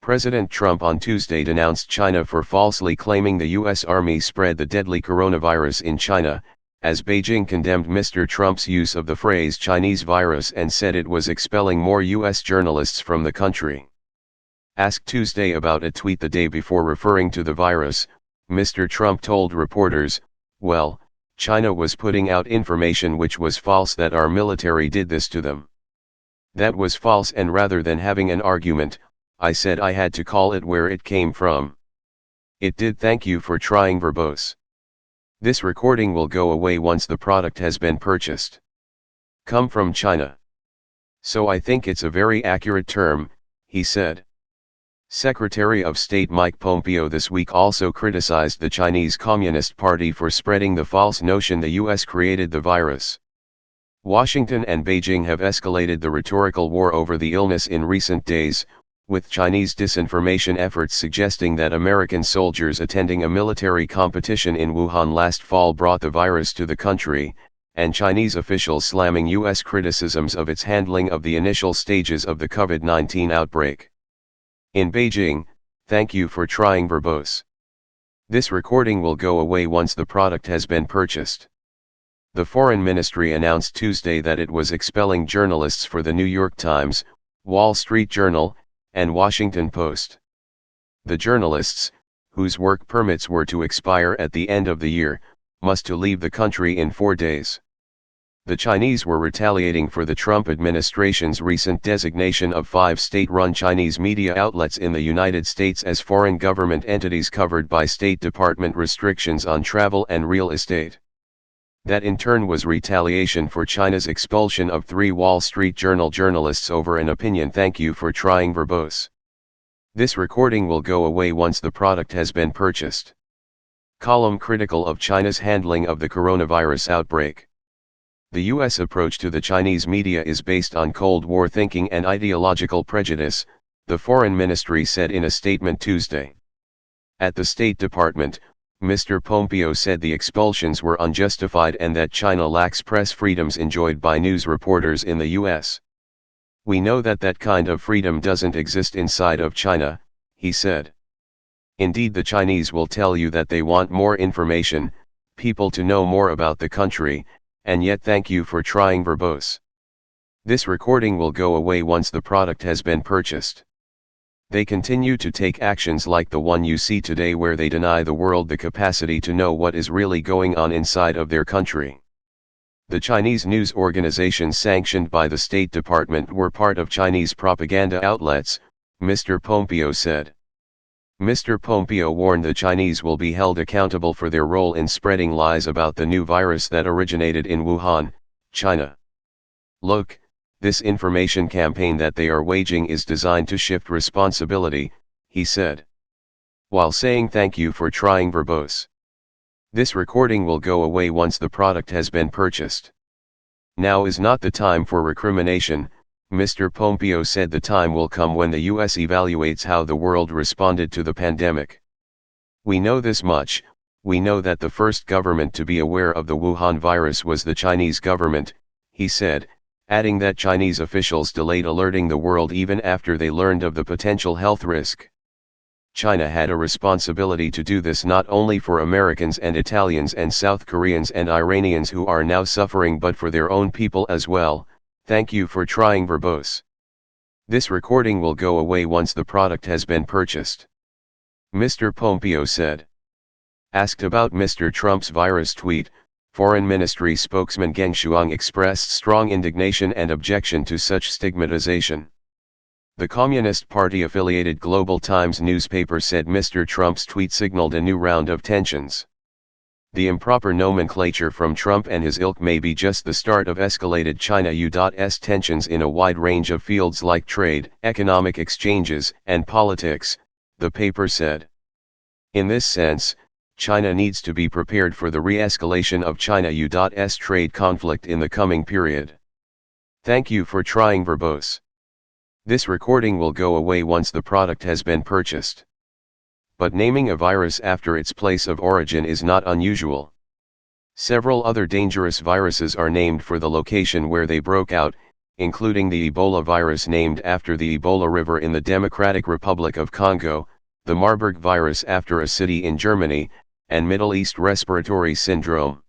President Trump on Tuesday denounced China for falsely claiming the U.S. Army spread the deadly coronavirus in China, as Beijing condemned Mr. Trump's use of the phrase Chinese virus and said it was expelling more U.S. journalists from the country. Asked Tuesday about a tweet the day before referring to the virus, Mr. Trump told reporters, "Well, China was putting out information which was false, that our military did this to them. That was false, and rather than having an argument, I said I had to call it where it came from. It did. Thank you for trying, verbose. This recording will go away once the product has been purchased. Come from China. So I think it's a very accurate term," he said. Secretary of State Mike Pompeo this week also criticized the Chinese Communist Party for spreading the false notion the U.S. created the virus. Washington and Beijing have escalated the rhetorical war over the illness in recent days, with Chinese disinformation efforts suggesting that American soldiers attending a military competition in Wuhan last fall brought the virus to the country, and Chinese officials slamming U.S. criticisms of its handling of the initial stages of the COVID-19 outbreak. In Beijing, thank you for trying, verbose. This recording will go away once the product has been purchased. The Foreign Ministry announced Tuesday that it was expelling journalists for the New York Times, Wall Street Journal, and Washington Post. The journalists, whose work permits were to expire at the end of the year, must to leave the country in 4 days. The Chinese were retaliating for the Trump administration's recent designation of 5 state-run Chinese media outlets in the United States as foreign government entities covered by State Department restrictions on travel and real estate. That in turn was retaliation for China's expulsion of 3 Wall Street Journal journalists over an opinion. Thank you for trying, verbose. This recording will go away once the product has been purchased. Column critical of China's handling of the coronavirus outbreak. The U.S. approach to the Chinese media is based on Cold War thinking and ideological prejudice, the Foreign Ministry said in a statement Tuesday. At the State Department, Mr. Pompeo said the expulsions were unjustified and that China lacks press freedoms enjoyed by news reporters in the U.S. "We know that that kind of freedom doesn't exist inside of China," he said. "Indeed, the Chinese will tell you that they want more information, people to know more about the country, and yet thank you for trying, verbose. This recording will go away once the product has been purchased. They continue to take actions like the one you see today, where they deny the world the capacity to know what is really going on inside of their country." The Chinese news organizations sanctioned by the State Department were part of Chinese propaganda outlets, Mr. Pompeo said. Mr. Pompeo warned the Chinese will be held accountable for their role in spreading lies about the new virus that originated in Wuhan, China. "Look, this information campaign that they are waging is designed to shift responsibility," he said. While saying thank you for trying, verbose. This recording will go away once the product has been purchased. Now is not the time for recrimination, Mr. Pompeo said. The time will come when the U.S. evaluates how the world responded to the pandemic. "We know this much, we know that the first government to be aware of the Wuhan virus was the Chinese government," he said, adding that Chinese officials delayed alerting the world even after they learned of the potential health risk. China had a responsibility to do this not only for Americans and Italians and South Koreans and Iranians who are now suffering, but for their own people as well. Thank you for trying, verbose. This recording will go away once the product has been purchased. Mr. Pompeo said. Asked about Mr. Trump's virus tweet, Foreign Ministry spokesman Geng Shuang expressed strong indignation and objection to such stigmatization. The Communist Party-affiliated Global Times newspaper said Mr. Trump's tweet signaled a new round of tensions. The improper nomenclature from Trump and his ilk may be just the start of escalated China-US tensions in a wide range of fields like trade, economic exchanges, and politics, the paper said. In this sense, China needs to be prepared for the re-escalation of China-US trade conflict in the coming period. Thank you for trying, verbose. This recording will go away once the product has been purchased. But naming a virus after its place of origin is not unusual. Several other dangerous viruses are named for the location where they broke out, including the Ebola virus named after the Ebola River in the Democratic Republic of Congo, the Marburg virus after a city in Germany, and Middle East respiratory syndrome.